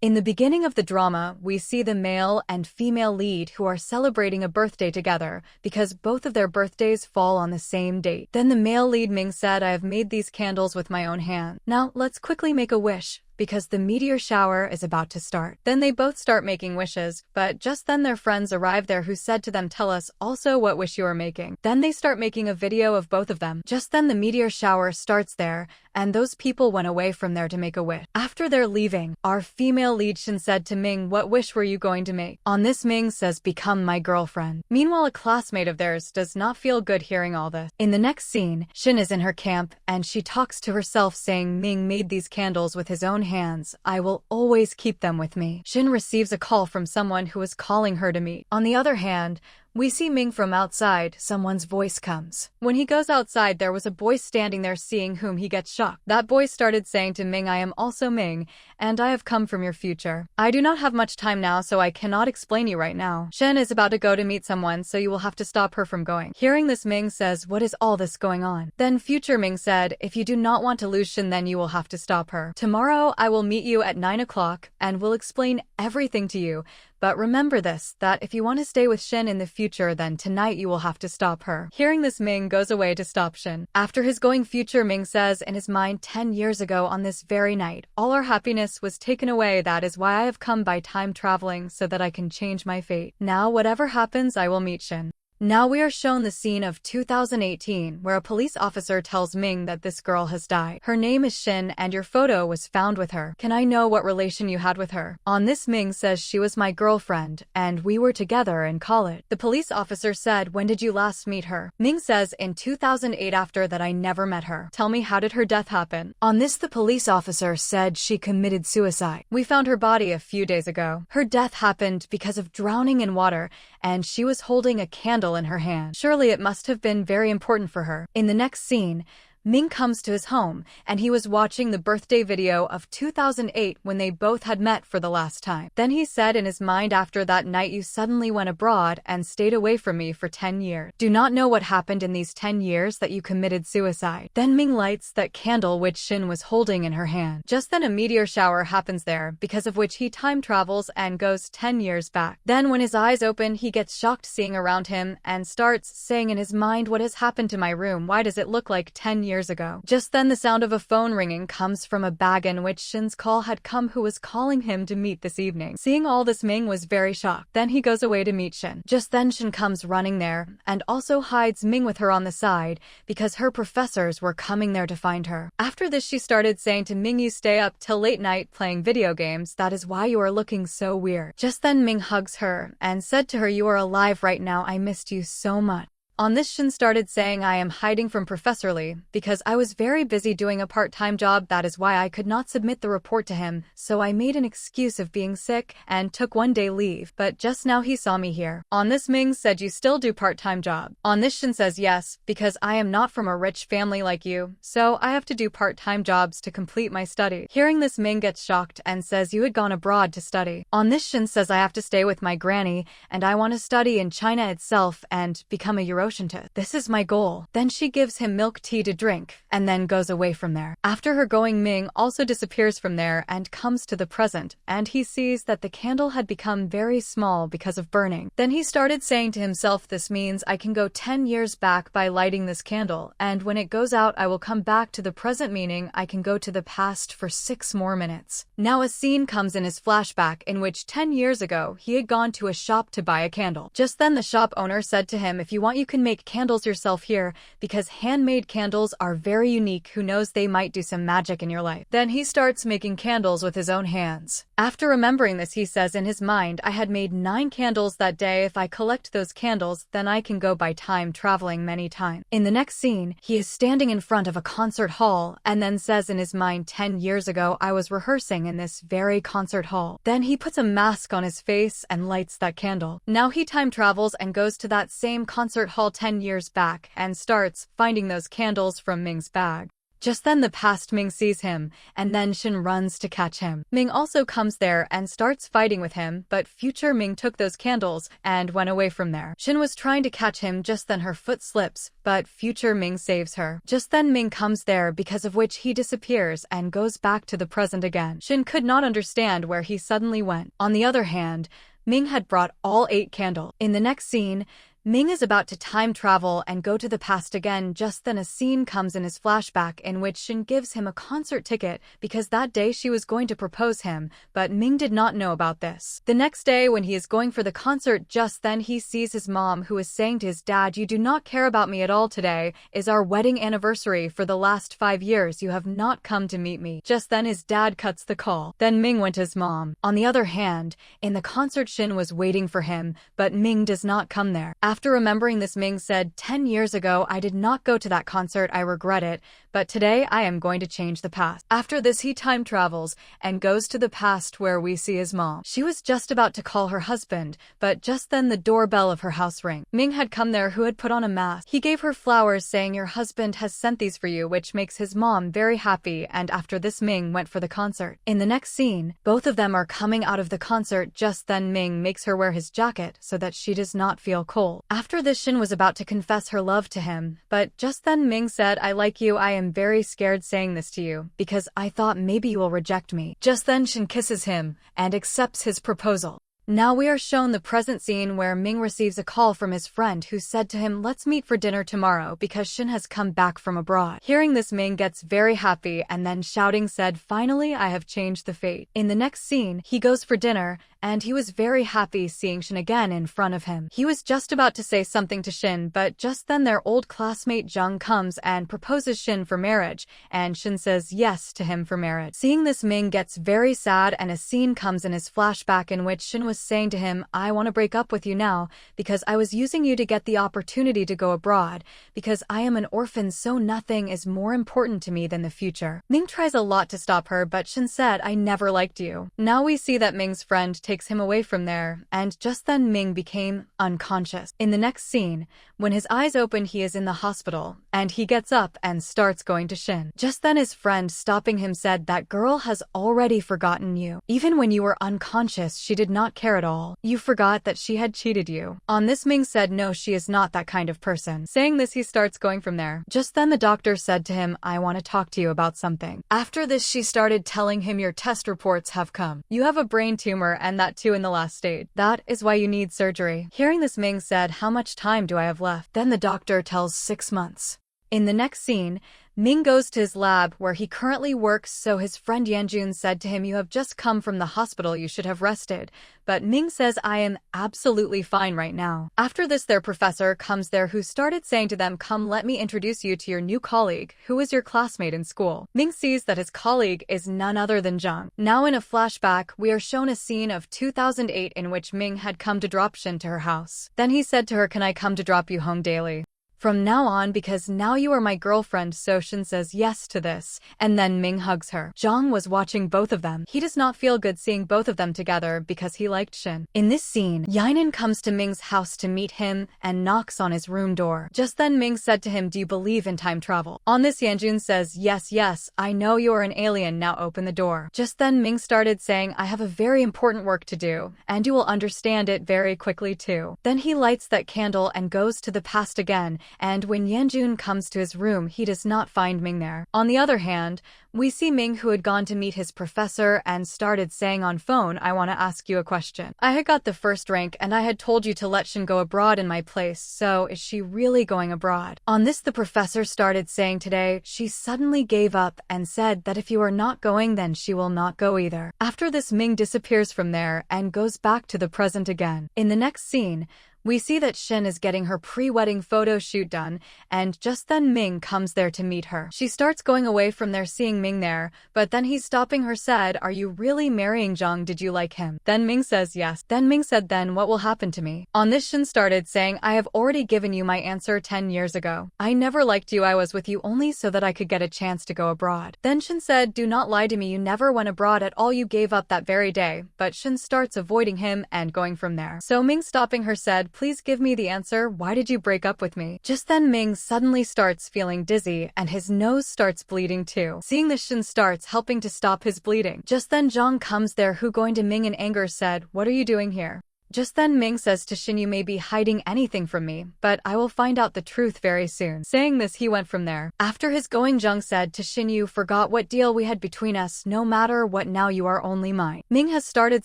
In the beginning of the drama, we see the male and female lead who are celebrating a birthday together because both of their birthdays fall on the same date. Then the male lead Ming said, "I have made these candles with my own hand. Now let's quickly make a wish, because the meteor shower is about to start." Then they both start making wishes, but just then their friends arrive there who said to them, "Tell us also what wish you are making." Then they start making a video of both of them. Just then the meteor shower starts there, and those people went away from there to make a wish. After they're leaving, our female lead Shan said to Ming, "What wish were you going to make?" On this Ming says, "Become my girlfriend." Meanwhile, a classmate of theirs does not feel good hearing all this. In the next scene, Shan is in her camp, and she talks to herself saying, "Ming made these candles with his own hands. I will always keep them with me." Shan receives a call from someone who is calling her to meet. On the other hand, we see Ming from outside. Someone's voice comes. When he goes outside, there was a boy standing there, seeing whom he gets shocked. That boy started saying to Ming, "I am also Ming, and I have come from your future. I do not have much time now, so I cannot explain you right now. Shan is about to go to meet someone, so you will have to stop her from going." Hearing this, Ming says, "What is all this going on?" Then future Ming said, "If you do not want to lose Shan, then you will have to stop her. Tomorrow I will meet you at 9 o'clock and will explain everything to you. But remember this, that if you want to stay with Shan in the future, then tonight you will have to stop her." Hearing this, Ming goes away to stop Shan. After his going, future Ming says in his mind, 10 years ago on this very night, all our happiness was taken away. That is why I have come by time traveling, so that I can change my fate. Now whatever happens, I will meet Shan. Now we are shown the scene of 2018, where a police officer tells Ming that this girl has died. "Her name is Shan, and your photo was found with her. Can I know what relation you had with her?" On this, Ming says, "She was my girlfriend, and we were together in college." The police officer said, "When did you last meet her?" Ming says, "In 2008. After that, I never met her." "Tell me, how did her death happen?" On this, the police officer said she committed suicide. "We found her body a few days ago. Her death happened because of drowning in water, and she was holding a candle in her hand. Surely it must have been very important for her." In the next scene, Ming comes to his home, and he was watching the birthday video of 2008 when they both had met for the last time. Then he said in his mind, "After that night you suddenly went abroad and stayed away from me for 10 years. Do not know what happened in these 10 years that you committed suicide." Then Ming lights that candle which Shan was holding in her hand. Just then a meteor shower happens there, because of which he time travels and goes 10 years back. Then when his eyes open, he gets shocked seeing around him and starts saying in his mind, "What has happened to my room? Why does it look like 10 years ago?" Just then the sound of a phone ringing comes from a bag in which Shan's call had come, who was calling him to meet this evening. Seeing all this, Ming was very shocked. Then he goes away to meet Shan. Just then Shan comes running there and also hides Ming with her on the side because her professors were coming there to find her. After this, she started saying to Ming, "You stay up till late night playing video games. That is why you are looking so weird." Just then Ming hugs her and said to her, "You are alive right now. I missed you so much." On this, Shan started saying, "I am hiding from Professor Lee because I was very busy doing a part-time job. That is why I could not submit the report to him, so I made an excuse of being sick and took 1 day leave, but just now he saw me here." On this, Ming said, "You still do part-time job?" On this, Shan says, "Yes, because I am not from a rich family like you, so I have to do part-time jobs to complete my study." Hearing this, Ming gets shocked and says, "You had gone abroad to study." On this, Shan says, "I have to stay with my granny, and I want to study in China itself and become a Euro. This is my goal." Then she gives him milk tea to drink, and then goes away from there. After her going, Ming also disappears from there and comes to the present, and he sees that the candle had become very small because of burning. Then he started saying to himself, "This means I can go 10 years back by lighting this candle, and when it goes out I will come back to the present, meaning I can go to the past for 6 more minutes." Now a scene comes in his flashback in which 10 years ago he had gone to a shop to buy a candle. Just then the shop owner said to him, "If you want, you can make candles yourself here, because handmade candles are very unique. Who knows, they might do some magic in your life." Then he starts making candles with his own hands. After remembering this, he says in his mind, "I had made 9 candles that day. If I collect those candles, then I can go by time traveling many times." In the next scene, he is standing in front of a concert hall and then says in his mind, 10 years ago I was rehearsing in this very concert hall." Then he puts a mask on his face and lights that candle. Now he time travels and goes to that same concert hall 10 years back and starts finding those candles from Ming's bag. Just then the past Ming sees him, and then Shan runs to catch him. Ming also comes there and starts fighting with him, but future Ming took those candles and went away from there. Shan was trying to catch him, just then her foot slips, but future Ming saves her. Just then Ming comes there, because of which he disappears and goes back to the present again. Shan could not understand where he suddenly went. On the other hand, Ming had brought all 8 candles. In the next scene, Ming is about to time travel and go to the past again. Just then a scene comes in his flashback in which Shan gives him a concert ticket because that day she was going to propose him, but Ming did not know about this. The next day when he is going for the concert, just then he sees his mom, who is saying to his dad, "You do not care about me at all. Today is our wedding anniversary. For the last 5 years you have not come to meet me." Just then his dad cuts the call. Then Ming went to his mom. On the other hand, in the concert Shan was waiting for him, but Ming does not come there. After remembering this, Ming said, 10 years ago I did not go to that concert, I regret it, but today I am going to change the past. After this he time travels and goes to the past where we see his mom. She was just about to call her husband, but just then the doorbell of her house rang. Ming had come there, who had put on a mask. He gave her flowers saying, "Your husband has sent these for you," which makes his mom very happy, and after this Ming went for the concert. In the next scene, both of them are coming out of the concert. Just then Ming makes her wear his jacket so that she does not feel cold. After this Shan was about to confess her love to him, but just then Ming said, "I like you. I am very scared saying this to you because I thought maybe you will reject me." Just then Shan kisses him and accepts his proposal. Now we are shown the present scene where Ming receives a call from his friend, who said to him, "Let's meet for dinner tomorrow," because Shan has come back from abroad. Hearing this, Ming gets very happy and then shouting said, "Finally I have changed the fate." In the next scene, he goes for dinner and he was very happy seeing Shan again in front of him. He was just about to say something to Shan, but just then their old classmate Jung comes and proposes Shan for marriage, and Shan says yes to him for marriage. Seeing this, Ming gets very sad and a scene comes in his flashback in which Shan was saying to him, "I want to break up with you now because I was using you to get the opportunity to go abroad because I am an orphan, so nothing is more important to me than the future." Ming tries a lot to stop her, but Shan said, "I never liked you." Now we see that Ming's friend takes him away from there, and just then Ming became unconscious. In the next scene, when his eyes open, he is in the hospital, and he gets up and starts going to Shan. Just then his friend, stopping him, said, "That girl has already forgotten you. Even when you were unconscious, she did not care at all. You forgot that she had cheated you." On this, Ming said, "No, she is not that kind of person." Saying this, he starts going from there. Just then the doctor said to him, "I want to talk to you about something." After this, she started telling him, "Your test reports have come. You have a brain tumor, and that too in the last stage. That is why you need surgery." Hearing this, Ming said, "How much time do I have left?" Then the doctor tells 6 months. In the next scene, Ming goes to his lab where he currently works, so his friend Yanjun said to him, "You have just come from the hospital, you should have rested." But Ming says, "I am absolutely fine right now." After this, their professor comes there, who started saying to them, "Come, let me introduce you to your new colleague, who is your classmate in school." Ming sees that his colleague is none other than Zhang. Now in a flashback, we are shown a scene of 2008 in which Ming had come to drop Shan to her house. Then he said to her, "Can I come to drop you home daily from now on, because now you are my girlfriend?" So Shan says yes to this, and then Ming hugs her. Zhang was watching both of them. He does not feel good seeing both of them together because he liked Shan. In this scene, Yinan comes to Ming's house to meet him and knocks on his room door. Just then Ming said to him, "Do you believe in time travel?" On this, Yanjun says, yes, I know you are an alien, now open the door." Just then Ming started saying, "I have a very important work to do, and you will understand it very quickly too." Then he lights that candle and goes to the past again, and when Yanjun comes to his room, he does not find Ming there. On the other hand, we see Ming, who had gone to meet his professor and started saying on phone, "I want to ask you a question. I had got the first rank and I had told you to let Shan go abroad in my place, so is she really going abroad?" On this, the professor started saying, "Today she suddenly gave up and said that if you are not going, then she will not go either." After this, Ming disappears from there and goes back to the present again. In the next scene, we see that Shan is getting her pre-wedding photo shoot done, and just then Ming comes there to meet her. She starts going away from there seeing Ming there, but then he's stopping her, said, "Are you really marrying Zhang? Did you like him?" Then Ming says yes. Then Ming said, "Then what will happen to me?" On this, Shan started saying, "I have already given you my answer 10 years ago. I never liked you. I was with you only so that I could get a chance to go abroad." Then Shan said, "Do not lie to me. You never went abroad at all. You gave up that very day." But Shan starts avoiding him and going from there. So Ming, stopping her, said, said, please give me the answer, why did you break up with me? Just then Ming suddenly starts feeling dizzy and his nose starts bleeding too. Seeing this, Shan starts helping to stop his bleeding. Just then Zhang comes there, who going to Ming in anger said, what are you doing here? Just then Ming says to Shan, you may be hiding anything from me, but I will find out the truth very soon. Saying this, he went from there. After his going, Zhang said to Shan, you forgot what deal we had between us. No matter what, now you are only mine. Ming has started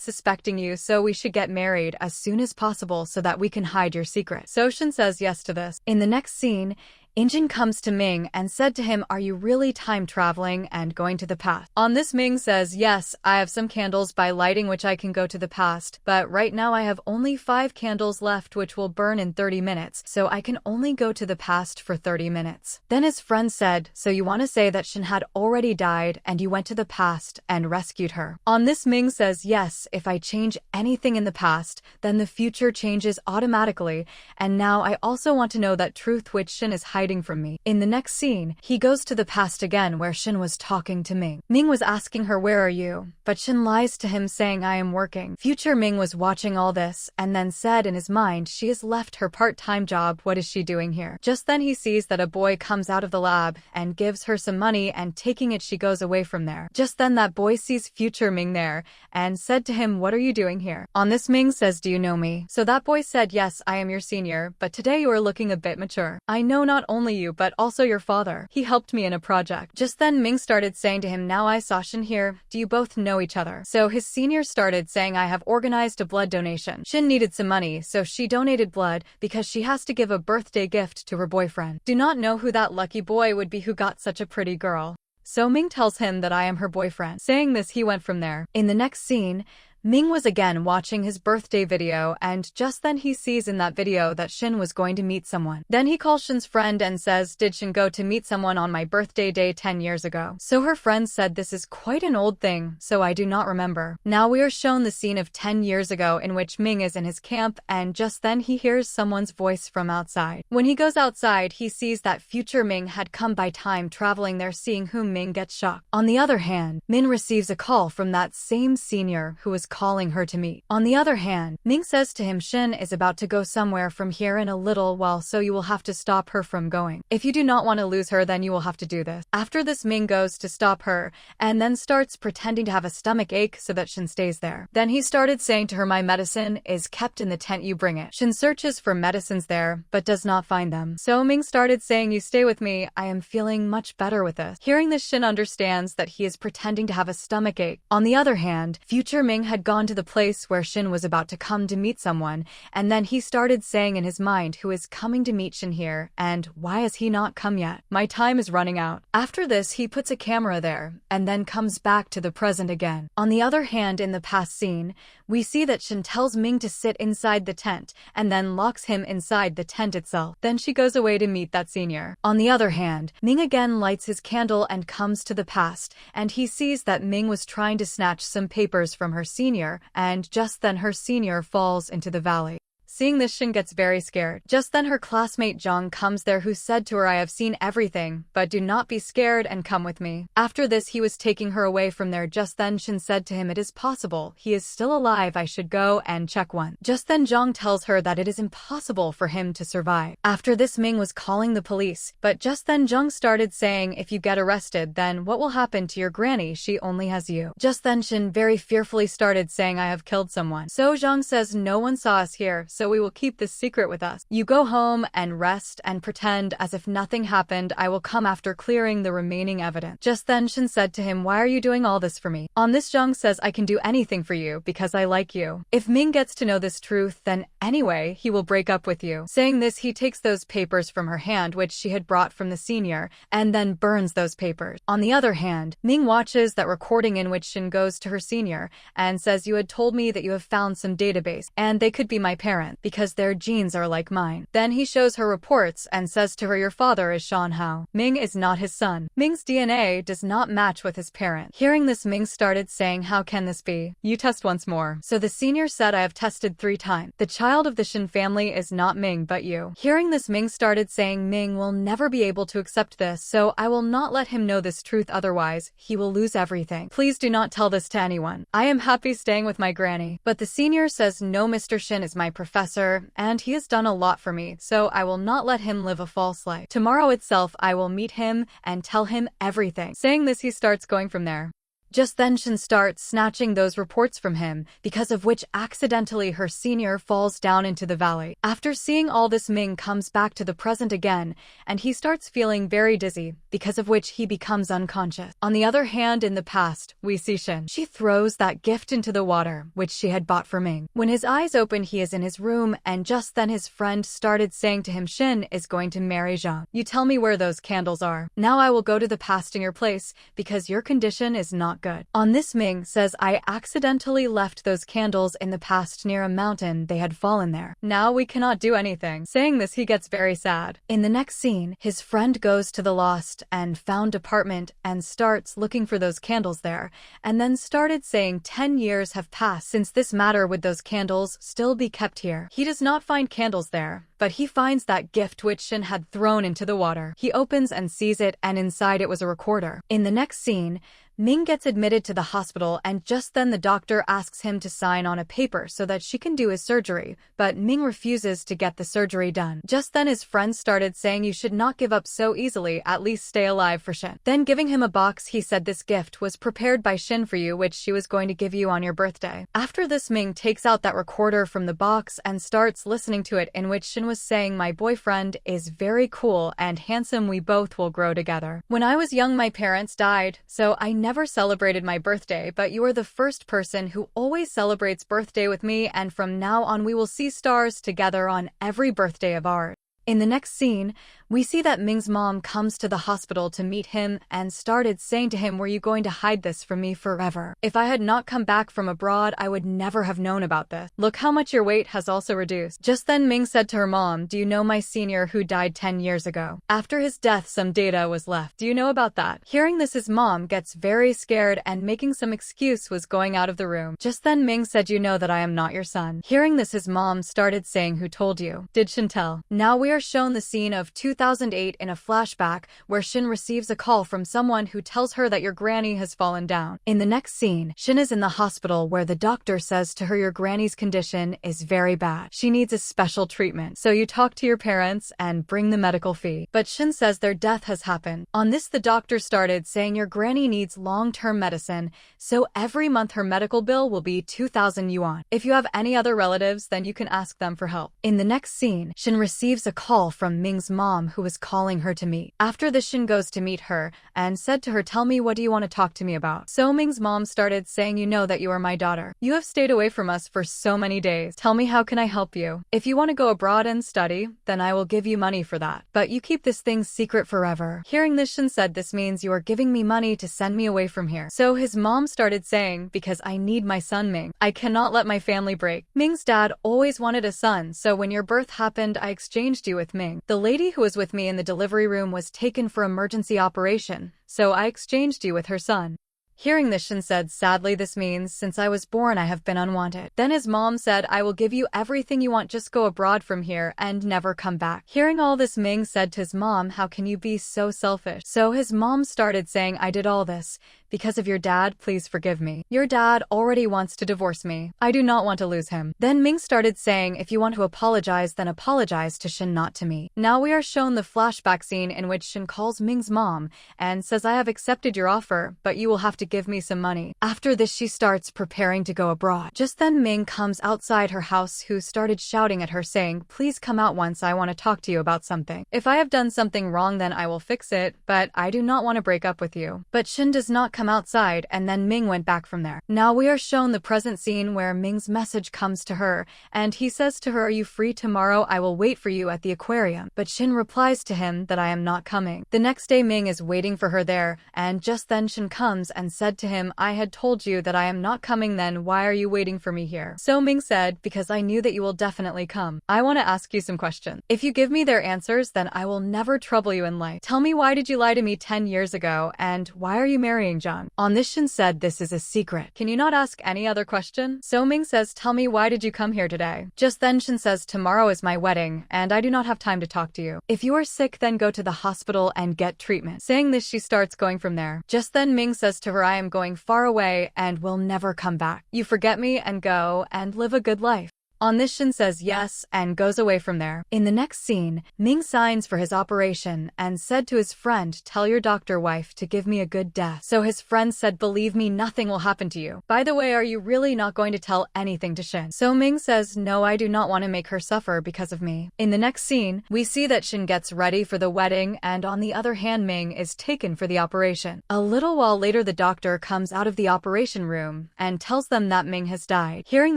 suspecting you, so we should get married as soon as possible so that we can hide your secret. So Shan says yes to this. In the next scene, Injin comes to Ming and said to him, are you really time traveling and going to the past? On this, Ming says, yes, I have some candles by lighting which I can go to the past, but right now I have only 5 candles left which will burn in 30 minutes, so I can only go to the past for 30 minutes. Then his friend said, so you want to say that Shan had already died and you went to the past and rescued her? On this, Ming says, yes, if I change anything in the past, then the future changes automatically, and now I also want to know that truth which Shan is hiding from me. In the next scene, he goes to the past again where Shan was talking to Ming. Ming was asking her, where are you? But Shan lies to him saying, I am working. Future Ming was watching all this and then said in his mind, she has left her part-time job, what is she doing here? Just then he sees that a boy comes out of the lab and gives her some money, and taking it she goes away from there. Just then that boy sees future Ming there and said to him, what are you doing here? On this, Ming says, do you know me? So that boy said, yes, I am your senior, but today you are looking a bit mature. I know not only you but also your father. He helped me in a project. Just then Ming started saying to him, now I saw Shan here. Do you both know each other? So his senior started saying, I have organized a blood donation. Shan needed some money, so she donated blood because she has to give a birthday gift to her boyfriend. Do not know who that lucky boy would be who got such a pretty girl. So Ming tells him that I am her boyfriend. Saying this, he went from there. In the next scene, Ming was again watching his birthday video, and just then he sees in that video that Shan was going to meet someone. Then he calls Shan's friend and says, did Shan go to meet someone on my birthday day 10 years ago? So her friend said, this is quite an old thing, so I do not remember. Now we are shown the scene of 10 years ago in which Ming is in his camp, and just then he hears someone's voice from outside. When he goes outside, he sees that future Ming had come by time traveling there, seeing whom Ming gets shocked. On the other hand, Min receives a call from that same senior who was calling her to meet. On the other hand, Ming says to him, Shan is about to go somewhere from here in a little while, so you will have to stop her from going. If you do not want to lose her, then you will have to do this. After this, Ming goes to stop her and then starts pretending to have a stomach ache so that Shan stays there. Then he started saying to her, my medicine is kept in the tent, you bring it. Shan searches for medicines there but does not find them. So Ming started saying, you stay with me, I am feeling much better with this. Hearing this, Shan understands that he is pretending to have a stomach ache. On the other hand, future Ming had gone to the place where Shan was about to come to meet someone, and then he started saying in his mind, who is coming to meet Shan here, and why has he not come yet? My time is running out. After this, he puts a camera there and then comes back to the present again. On the other hand, in the past scene, we see that Shan tells Ming to sit inside the tent and then locks him inside the tent itself. Then she goes away to meet that senior. On the other hand, Ming again lights his candle and comes to the past, and he sees that Ming was trying to snatch some papers from her senior, and just then her senior falls into the valley. Seeing this, Shan gets very scared. Just then her classmate Zhang comes there, who said to her, I have seen everything, but do not be scared and come with me. After this, he was taking her away from there. Just then Shan said to him, it is possible he is still alive, I should go and check one. Just then Zhang tells her that it is impossible for him to survive. After this, Ming was calling the police, but just then Zhang started saying, if you get arrested, then what will happen to your granny? She only has you. Just then Shan very fearfully started saying, I have killed someone. So Zhang says, no one saw us here, so we will keep this secret with us. You go home and rest and pretend as if nothing happened. I will come after clearing the remaining evidence. Just then Shan said to him, why are you doing all this for me? On this, Zhang says, I can do anything for you because I like you. If Ming gets to know this truth, then anyway, he will break up with you. Saying this, he takes those papers from her hand which she had brought from the senior and then burns those papers. On the other hand, Ming watches that recording in which Shan goes to her senior and says, you had told me that you have found some database and they could be my parent because their genes are like mine. Then he shows her reports and says to her, your father is Shan Hao. Ming is not his son. Ming's DNA does not match with his parent. Hearing this, Ming started saying, how can this be? You test once more. So the senior said, I have tested 3 times. The child of the Shan family is not Ming but you. Hearing this, Ming started saying, Ming will never be able to accept this, so I will not let him know this truth, otherwise he will lose everything. Please do not tell this to anyone. I am happy staying with my granny. But the senior says, no, Mr. Shan is my professor professor, and he has done a lot for me, so I will not let him live a false life. Tomorrow itself, I will meet him and tell him everything. Saying this, he starts going from there. Just then Shan starts snatching those reports from him, because of which accidentally her senior falls down into the valley. After seeing all this, Ming comes back to the present again, and he starts feeling very dizzy, because of which he becomes unconscious. On the other hand, in the past, we see Shan. She throws that gift into the water, which she had bought for Ming. When his eyes open, he is in his room, and just then his friend started saying to him, Shan is going to marry Zhang. You tell me where those candles are. Now I will go to the past in your place, because your condition is not good. On this, Ming says, I accidentally left those candles in the past near a mountain. They had fallen there. Now we cannot do anything. Saying this, he gets very sad. In the next scene, his friend goes to the lost and found apartment and starts looking for those candles there, and then started saying 10 years have passed since this matter. Would those candles still be kept here? He does not find candles there, but he finds that gift which Shan had thrown into the water. He opens and sees it, and inside it was a recorder. In the next scene, Ming gets admitted to the hospital, and just then the doctor asks him to sign on a paper so that she can do his surgery, but Ming refuses to get the surgery done. Just then his friend started saying, you should not give up so easily, at least stay alive for Shan. Then giving him a box, he said this gift was prepared by Shan for you, which she was going to give you on your birthday. After this, Ming takes out that recorder from the box and starts listening to it, in which Shan was saying, my boyfriend is very cool and handsome, we both will grow together. When I was young, my parents died, so I never celebrated my birthday, but you are the first person who always celebrates birthday with me, and from now on we will see stars together on every birthday of ours. In the next scene, we see that Ming's mom comes to the hospital to meet him and started saying to him, were you going to hide this from me forever? If I had not come back from abroad, I would never have known about this. Look how much your weight has also reduced. Just then Ming said to her mom, do you know my senior who died 10 years ago? After his death, some data was left. Do you know about that? Hearing this, his mom gets very scared and making some excuse was going out of the room. Just then Ming said, you know that I am not your son. Hearing this, his mom started saying, who told you? Did Shan tell? Now we are shown the scene of 2008 in a flashback where Shan receives a call from someone who tells her that your granny has fallen down. In the next scene, Shan is in the hospital where the doctor says to her, your granny's condition is very bad. She needs a special treatment. So you talk to your parents and bring the medical fee. But Shan says their death has happened. On this, the doctor started saying your granny needs long-term medicine, so every month her medical bill will be 2,000 yuan. If you have any other relatives, then you can ask them for help. In the next scene, Shan receives a call from Ming's mom, who was calling her to meet. After this, Shan goes to meet her and said to her, tell me, what do you want to talk to me about? So Ming's mom started saying, you know that you are my daughter. You have stayed away from us for so many days. Tell me, how can I help you? If you want to go abroad and study, then I will give you money for that. But you keep this thing secret forever. Hearing this, Shan said, this means you are giving me money to send me away from here. So his mom started saying, because I need my son Ming. I cannot let my family break. Ming's dad always wanted a son, so when your birth happened, I exchanged you with Ming. The lady who was with me in the delivery room was taken for emergency operation, so I exchanged you with her son. Hearing this, Shan said, sadly, this means since I was born I have been unwanted. Then his mom said, I will give you everything you want, just go abroad from here and never come back. Hearing all this, Ming said to his mom, how can you be so selfish? So his mom started saying, I did all this because of your dad, please forgive me. Your dad already wants to divorce me. I do not want to lose him. Then Ming started saying, if you want to apologize, then apologize to Shan, not to me. Now we are shown the flashback scene in which Shan calls Ming's mom and says, I have accepted your offer, but you will have to give me some money. After this, she starts preparing to go abroad. Just then Ming comes outside her house, who started shouting at her saying, please come out once, I want to talk to you about something. If I have done something wrong, then I will fix it, but I do not want to break up with you. But Shan does not come outside, and then Ming went back from there. Now we are shown the present scene where Ming's message comes to her, and he says to her, are you free tomorrow? I will wait for you at the aquarium. But Shan replies to him that I am not coming. The next day Ming is waiting for her there, and just then Shan comes and said to him, I had told you that I am not coming, then why are you waiting for me here? So Ming said, because I knew that you will definitely come. I want to ask you some questions. If you give me their answers, then I will never trouble you in life. Tell me, why did you lie to me 10 years ago, and why are you marrying Zhang? On this, Shan said, this is a secret. Can you not ask any other question? So Ming says, tell me, why did you come here today? Just then Shan says, tomorrow is my wedding, and I do not have time to talk to you. If you are sick, then go to the hospital and get treatment. Saying this, she starts going from there. Just then Ming says to her, I am going far away and will never come back. You forget me and go and live a good life. On this, Shan says yes and goes away from there. In the next scene, Ming signs for his operation and said to his friend, tell your doctor wife to give me a good death. So his friend said, believe me, nothing will happen to you. By the way, are you really not going to tell anything to Shan? So Ming says, no, I do not want to make her suffer because of me. In the next scene, we see that Shan gets ready for the wedding, and on the other hand, Ming is taken for the operation. A little while later, the doctor comes out of the operation room and tells them that Ming has died. Hearing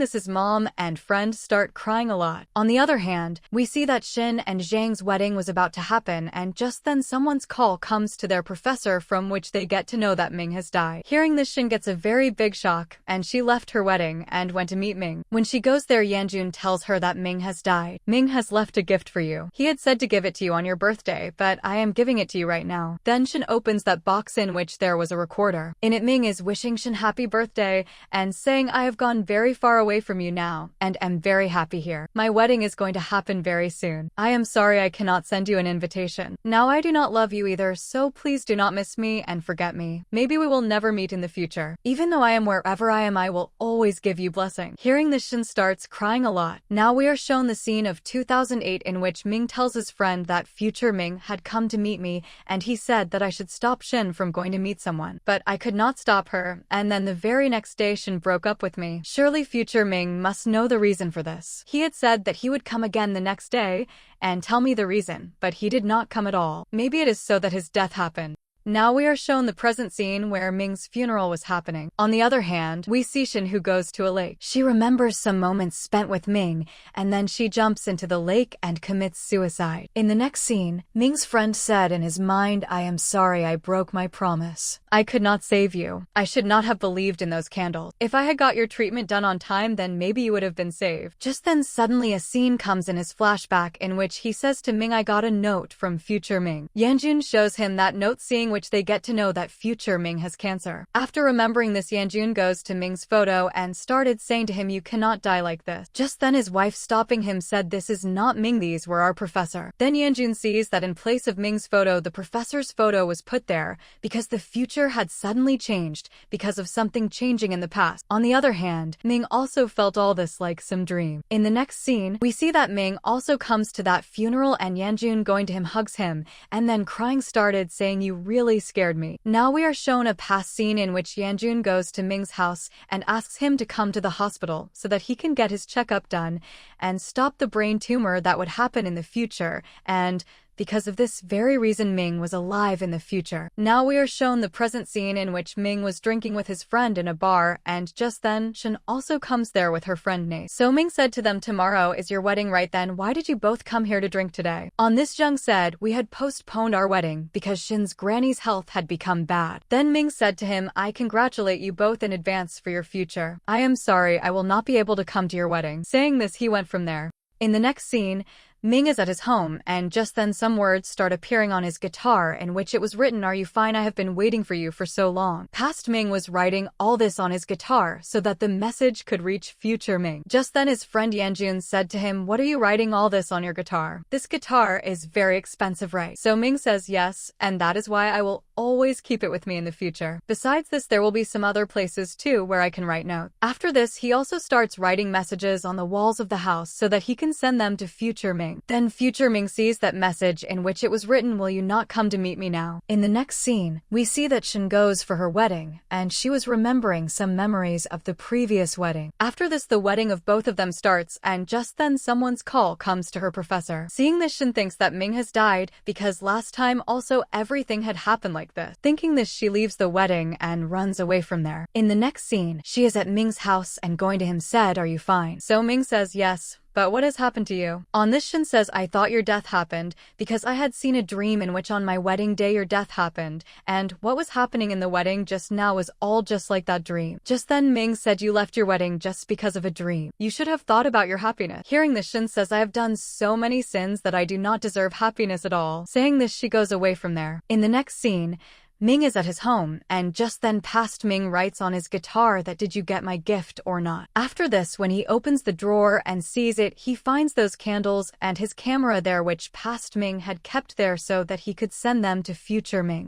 this, his mom and friend start crying a lot. On the other hand, we see that Shan and Zhang's wedding was about to happen, and just then someone's call comes to their professor, from which they get to know that Ming has died. Hearing this, Shan gets a very big shock, and she left her wedding and went to meet Ming. When she goes there, Yanjun tells her that Ming has died. Ming has left a gift for you. He had said to give it to you on your birthday, but I am giving it to you right now. Then Shan opens that box in which there was a recorder. In it, Ming is wishing Shan happy birthday and saying, I have gone very far away from you now and am very happy here. My wedding is going to happen very soon. I am sorry I cannot send you an invitation. Now I do not love you either, so please do not miss me and forget me. Maybe we will never meet in the future. Even though I am wherever I am, I will always give you blessing. Hearing this, Shan starts crying a lot. Now we are shown the scene of 2008 in which Ming tells his friend that future Ming had come to meet me, and he said that I should stop Shan from going to meet someone. But I could not stop her, and then the very next day Shan broke up with me. Surely future Ming must know the reason for this. He had said that he would come again the next day and tell me the reason, but he did not come at all. Maybe it is so that his death happened. Now we are shown the present scene where Ming's funeral was happening. On the other hand, we see Shan, who goes to a lake. She remembers some moments spent with Ming, and then she jumps into the lake and commits suicide. In the next scene, Ming's friend said in his mind, I am sorry I broke my promise. I could not save you. I should not have believed in those candles. If I had got your treatment done on time, then maybe you would have been saved. Just then suddenly a scene comes in his flashback in which he says to Ming, I got a note from future Ming. Yanjun shows him that note, seeing which they get to know that future Ming has cancer. After remembering this, Yanjun goes to Ming's photo and started saying to him, you cannot die like this. Just then his wife, stopping him, said, this is not Ming, these were our professor. Then Yanjun sees that in place of Ming's photo, the professor's photo was put there because the future had suddenly changed because of something changing in the past. On the other hand, Ming also felt all this like some dream. In the next scene, we see that Ming also comes to that funeral, and Yanjun going to him hugs him and then crying started saying, you really scared me. Now we are shown a past scene in which Yanjun goes to Ming's house and asks him to come to the hospital so that he can get his checkup done and stop the brain tumor that would happen in the future, and because of this very reason Ming was alive in the future. Now we are shown the present scene in which Ming was drinking with his friend in a bar, and just then Shan also comes there with her friend Nate. So Ming said to them, tomorrow is your wedding, right? Then why did you both come here to drink today? On this, Jung said, we had postponed our wedding because Shin's granny's health had become bad. Then Ming said to him, I congratulate you both in advance for your future. I am sorry I will not be able to come to your wedding. Saying this, he went from there. In the next scene, Ming is at his home, and just then some words start appearing on his guitar in which it was written, are you fine? I have been waiting for you for so long. Past Ming was writing all this on his guitar so that the message could reach future Ming. Just then his friend Yanjun said to him, what are you writing all this on your guitar? This guitar is very expensive, right? So Ming says yes, and that is why I will always keep it with me in the future. Besides this, there will be some other places too where I can write notes. After this, he also starts writing messages on the walls of the house so that he can send them to future Ming. Then future Ming sees that message in which it was written, will you not come to meet me now? In the next scene, we see that Shan goes for her wedding, and she was remembering some memories of the previous wedding. After this, the wedding of both of them starts, and just then someone's call comes to her professor. Seeing this, Shan thinks that Ming has died because last time also everything had happened like this. Thinking this, she leaves the wedding and runs away from there. In the next scene, she is at Ming's house and going to him said, are you fine? So Ming says yes. But what has happened to you? On this, Shan says, I thought your death happened because I had seen a dream in which on my wedding day your death happened, and what was happening in the wedding just now was all just like that dream. Just then Ming said, you left your wedding just because of a dream. You should have thought about your happiness. Hearing this, Shan says, I have done so many sins that I do not deserve happiness at all. Saying this, she goes away from there. In the next scene, Ming is at his home, and just then past Ming writes on his guitar that did you get my gift or not? After this, when he opens the drawer and sees it, he finds those candles and his camera there which past Ming had kept there so that he could send them to future Ming.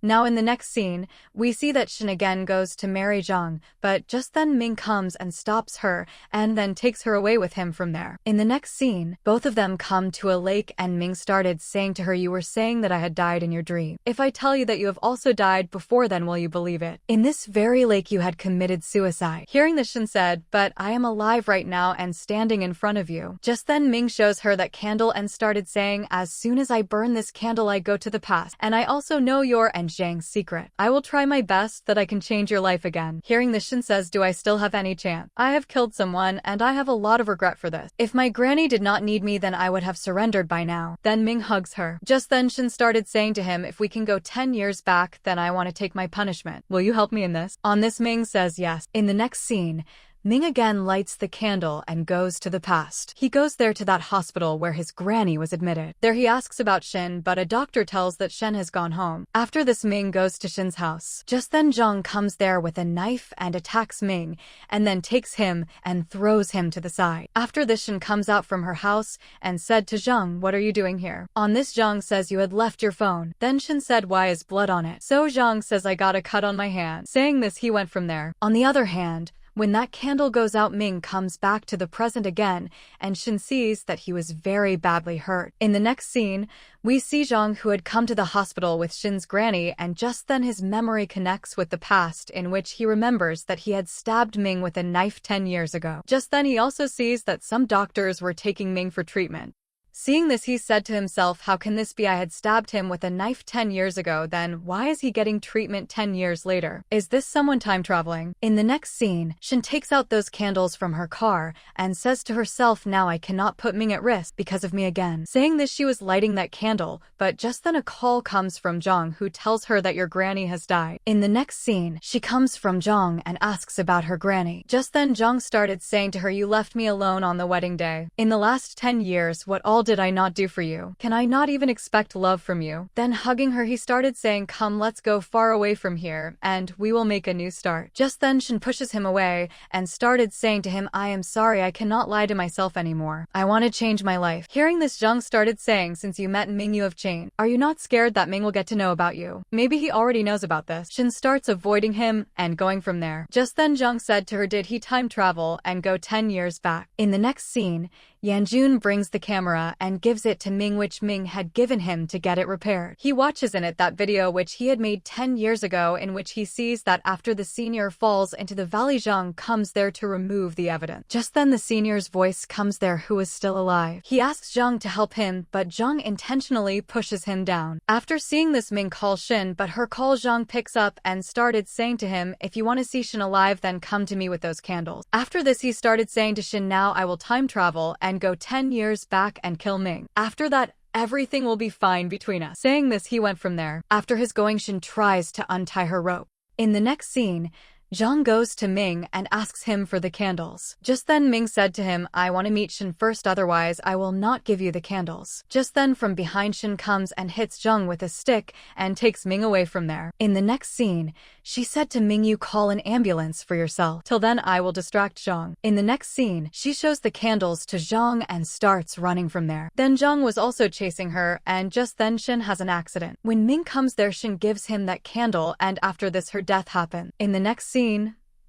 Now in the next scene, we see that Shan again goes to marry Zhang, but just then Ming comes and stops her, and then takes her away with him from there. In the next scene, both of them come to a lake and Ming started saying to her, "You were saying that I had died in your dream. If I tell you that you have also died before then, will you believe it? In this very lake you had committed suicide." Hearing this, Shan said, "But I am alive right now and standing in front of you." Just then Ming shows her that candle and started saying, "As soon as I burn this candle I go to the past, and I also know your and Zhang's secret. I will try my best that I can change your life again." Hearing this, Shan says, "Do I still have any chance? I have killed someone and I have a lot of regret for this. If my granny did not need me then I would have surrendered by now." Then Ming hugs her. Just then Shan started saying to him, "If we can go 10 years back then I want to take my punishment. Will you help me in this?" On this Ming says yes. In the next scene, Ming again lights the candle and goes to the past. He goes there to that hospital where his granny was admitted. There he asks about Shan, but a doctor tells that Shan has gone home. After this, Ming goes to Shan's house. Just then Zhang comes there with a knife and attacks Ming, and then takes him and throws him to the side. After this, Shan comes out from her house and said to Zhang, "What are you doing here?" On this, Zhang says, "You had left your phone." Then Shan said, "Why is blood on it?" So Zhang says, "I got a cut on my hand." Saying this, he went from there. On the other hand, when that candle goes out, Ming comes back to the present again, and Shan sees that he was very badly hurt. In the next scene, we see Zhang, who had come to the hospital with Shan's granny, and just then his memory connects with the past, in which he remembers that he had stabbed Ming with a knife 10 years ago. Just then he also sees that some doctors were taking Ming for treatment. Seeing this, he said to himself, "How can this be? I had stabbed him with a knife 10 years ago, then why is he getting treatment 10 years later? Is this someone time traveling?" In the next scene, Shan takes out those candles from her car and says to herself, "Now I cannot put Ming at risk because of me again." Saying this, she was lighting that candle, but just then a call comes from Zhang, who tells her that your granny has died. In the next scene, she comes from Zhang and asks about her granny. Just then Zhang started saying to her, "You left me alone on the wedding day. In the last 10 years, what all did I not do for you? Can I not even expect love from you?" Then hugging her, he started saying, "Come, let's go far away from here, and we will make a new start." Just then Shan pushes him away and started saying to him, "I am sorry, I cannot lie to myself anymore. I want to change my life." Hearing this, Zhang started saying, "Since you met Ming, you have changed. Are you not scared that Ming will get to know about you? Maybe he already knows about this." Shan starts avoiding him and going from there. Just then Zhang said to her, "Did he time travel and go 10 years back?" In the next scene, Yanjun brings the camera and gives it to Ming, which Ming had given him to get it repaired. He watches in it that video which he had made 10 years ago, in which he sees that after the senior falls into the valley, Zhang comes there to remove the evidence. Just then the senior's voice comes there, who is still alive. He asks Zhang to help him, but Zhang intentionally pushes him down. After seeing this, Ming calls Shan, but her call Zhang picks up and started saying to him, "If you want to see Shan alive, then come to me with those candles." After this, he started saying to Shan, "Now I will time travel and go 10 years back and kill Ming. After that, everything will be fine between us." Saying this, he went from there. After his going, Shan tries to untie her rope. In the next scene, Zhang goes to Ming and asks him for the candles. Just then Ming said to him, "I want to meet Shan first, otherwise I will not give you the candles." Just then from behind, Shan comes and hits Zhang with a stick and takes Ming away from there. In the next scene, she said to Ming, "You call an ambulance for yourself. Till then I will distract Zhang." In the next scene, she shows the candles to Zhang and starts running from there. Then Zhang was also chasing her, and just then Shan has an accident. When Ming comes there, Shan gives him that candle, and after this her death happened. In the next scene,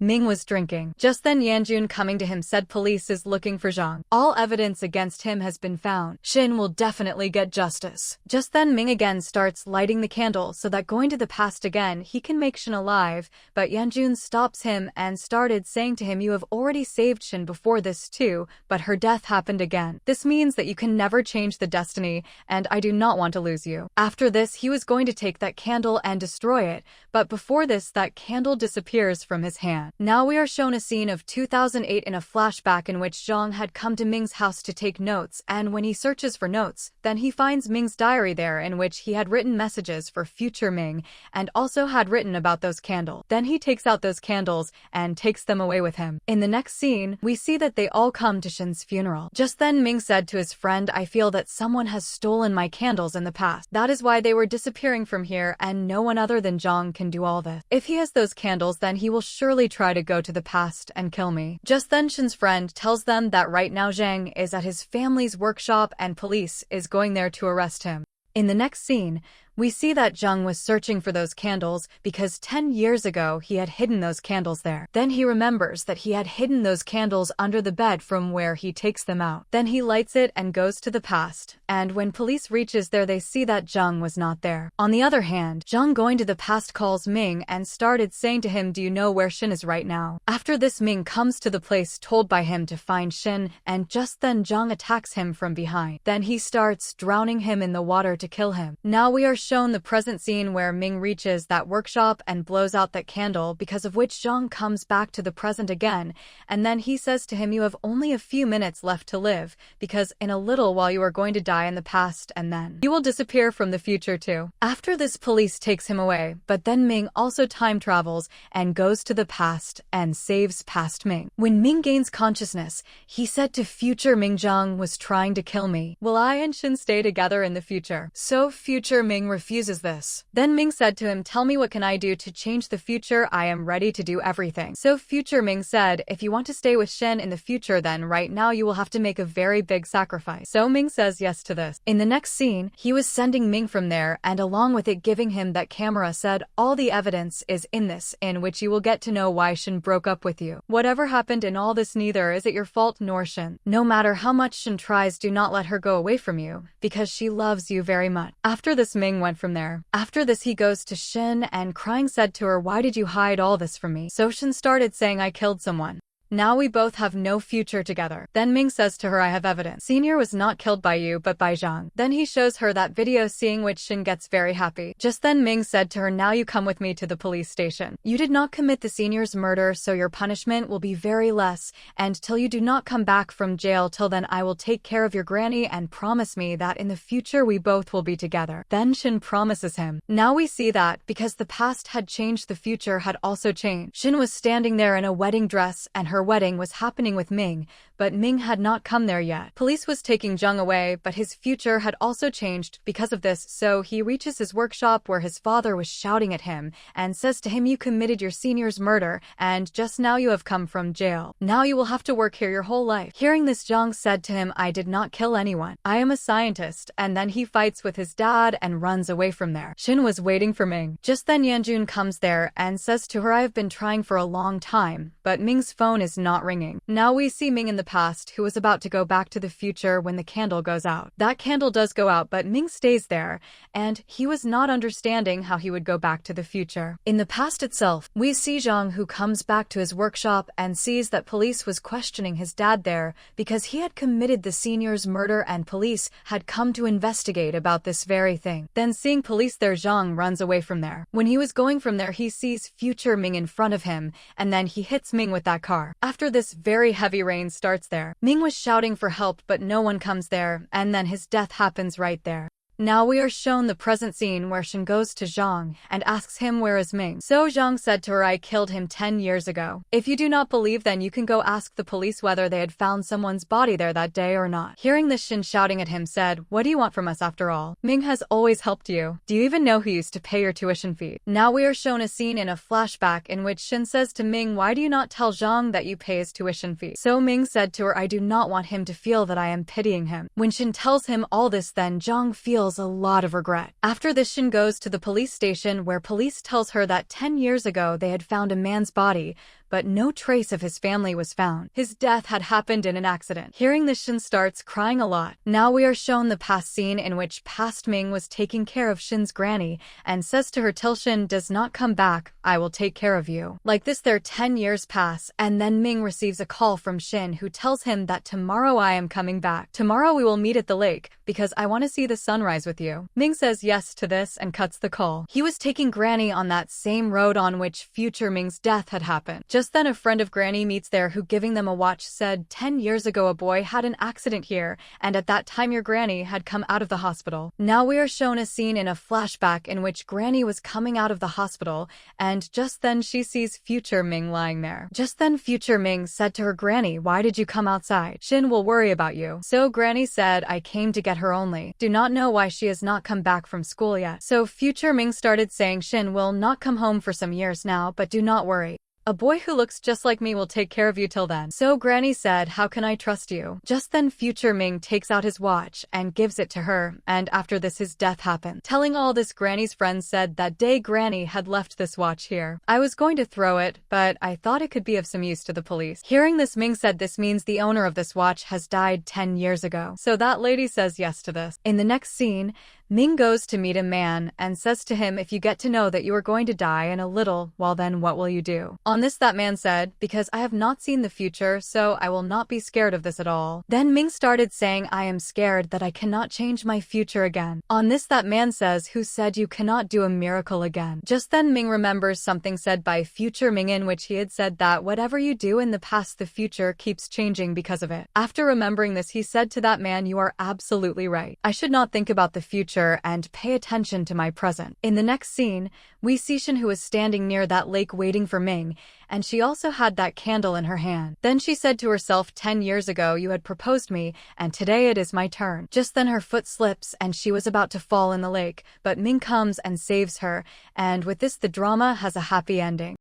Ming was drinking. Just then Yanjun, coming to him, said police is looking for Zhang. All evidence against him has been found. Shan will definitely get justice. Just then Ming again starts lighting the candle so that going to the past again he can make Shan alive, but Yanjun stops him and started saying to him, "You have already saved Shan before this too, but her death happened again. This means that you can never change the destiny, and I do not want to lose you." After this, he was going to take that candle and destroy it, but before this, that candle disappears from his hand. Now we are shown a scene of 2008 in a flashback in which Zhang had come to Ming's house to take notes, and when he searches for notes, then he finds Ming's diary there, in which he had written messages for future Ming and also had written about those candles. Then he takes out those candles and takes them away with him. In the next scene, we see that they all come to Shan's funeral. Just then Ming said to his friend, "I feel that someone has stolen my candles in the past. That is why they were disappearing from here, and no one other than Zhang can do all this. If he has those candles, then he will surely try to go to the past and kill me." Just then Shan's friend tells them that right now Zhang is at his family's workshop and police is going there to arrest him. In the next scene, We see that Jung was searching for those candles because 10 years ago he had hidden those candles there. Then he remembers that he had hidden those candles under the bed from where he takes them out. Then he lights it and goes to the past, and when police reaches there they see that Jung was not there. On the other hand, Jung going to the past calls Ming and started saying to him, do you know where Shin is right now? After this, Ming comes to the place told by him to find Shin, and just then Jung attacks him from behind. Then he starts drowning him in the water to kill him. Now we are shown the present scene where Ming reaches that workshop and blows out that candle, because of which Jung comes back to the present again, and then he says to him, you have only a few minutes left to live, because in a little while you are going to die in the past and then you will disappear from the future too. After this, police takes him away, but then Ming also time travels and goes to the past and saves past Ming. When Ming gains consciousness, he said to future Ming, Jung was trying to kill me. Will I and Shin stay together in the future? So future Ming refuses this. Then Ming said to him, tell me what can I do to change the future? I am ready to do everything. So future Ming said, if you want to stay with Shin in the future, then right now you will have to make a very big sacrifice. So Ming says yes to this. In the next scene, he was sending Ming from there, and along with it giving him that camera, said, all the evidence is in this, in which you will get to know why Shin broke up with you. Whatever happened in all this, neither is it your fault nor Shin. No matter how much Shin tries, do not let her go away from you, because she loves you very much. After this, Ming went from there. After this, he goes to Shin and crying said to her, why did you hide all this from me? So Shin started saying, I killed someone. Now we both have no future together. Then Ming says to her, I have evidence. Senior was not killed by you, but by Zhang. Then he shows her that video, seeing which Shin gets very happy. Just then Ming said to her, now you come with me to the police station. You did not commit the senior's murder, so your punishment will be very less, and till you do not come back from jail, till then I will take care of your granny and promise me that in the future we both will be together. Then Shin promises him. Now we see that, because the past had changed, the future had also changed. Shin was standing there in a wedding dress, and her wedding was happening with Ming, but Ming had not come there yet. Police was taking Jung away, but his future had also changed because of this, so he reaches his workshop where his father was shouting at him and says to him, you committed your senior's murder, and just now you have come from jail. Now you will have to work here your whole life. Hearing this, Jung said to him, I did not kill anyone. I am a scientist, and then he fights with his dad and runs away from there. Shin was waiting for Ming. Just then Yanjun comes there and says to her, I have been trying for a long time, but Ming's phone is not ringing. Now we see Ming in the past, who was about to go back to the future when the candle goes out. That candle does go out, but Ming stays there, and he was not understanding how he would go back to the future. In the past itself, we see Zhang, who comes back to his workshop and sees that police was questioning his dad there because he had committed the senior's murder and police had come to investigate about this very thing. Then seeing police there, Zhang runs away from there. When he was going from there, he sees future Ming in front of him, and then he hits Ming with that car. After this, very heavy rain starts there. Ming was shouting for help, but no one comes there, and then his death happens right there. Now we are shown the present scene where Shin goes to Zhang and asks him, where is Ming? So Zhang said to her, I killed him 10 years ago. If you do not believe, then you can go ask the police whether they had found someone's body there that day or not. Hearing this, Shin shouting at him said, what do you want from us after all? Ming has always helped you. Do you even know who used to pay your tuition fee? Now we are shown a scene in a flashback in which Shin says to Ming, why do you not tell Zhang that you pay his tuition fee? So Ming said to her, I do not want him to feel that I am pitying him. When Shin tells him all this, then Zhang feels a lot of regret. After this, Shin goes to the police station where police tells her that 10 years ago they had found a man's body, but no trace of his family was found. His death had happened in an accident. Hearing this, Shin starts crying a lot. Now we are shown the past scene in which past Ming was taking care of Shin's granny and says to her, till Shin does not come back, I will take care of you. Like this, their 10 years pass, and then Ming receives a call from Shin, who tells him that tomorrow I am coming back. Tomorrow we will meet at the lake because I want to see the sunrise with you. Ming says yes to this and cuts the call. He was taking granny on that same road on which future Ming's death had happened. Just then a friend of granny meets there, who giving them a watch said, 10 years ago a boy had an accident here, and at that time your granny had come out of the hospital. Now we are shown a scene in a flashback in which granny was coming out of the hospital, and just then she sees future Ming lying there. Just then future Ming said to her, granny, why did you come outside? Shin will worry about you. So granny said, I came to get her only. Do not know why she has not come back from school yet. So future Ming started saying, Shin will not come home for some years now, but do not worry. A boy who looks just like me will take care of you till then. So Granny said, how can I trust you? Just then future Ming takes out his watch and gives it to her, and after this his death happened. Telling all this, Granny's friends said that day Granny had left this watch here. I was going to throw it, but I thought it could be of some use to the police. Hearing this, Ming said this means the owner of this watch has died 10 years ago. So that lady says yes to this. In the next scene, Ming goes to meet a man and says to him, if you get to know that you are going to die in a little, well then what will you do? On this, that man said, because I have not seen the future, so I will not be scared of this at all. Then Ming started saying, I am scared that I cannot change my future again. On this, that man says, who said you cannot do a miracle again? Just then Ming remembers something said by future Ming in which he had said that whatever you do in the past, the future keeps changing because of it. After remembering this, he said to that man, you are absolutely right. I should not think about the future and pay attention to my present. In the next scene, we see Shan, who is standing near that lake waiting for Ming, and she also had that candle in her hand. Then she said to herself, 10 years ago you had proposed me, and today it is my turn. Just then her foot slips and she was about to fall in the lake, but Ming comes and saves her, and with this the drama has a happy ending.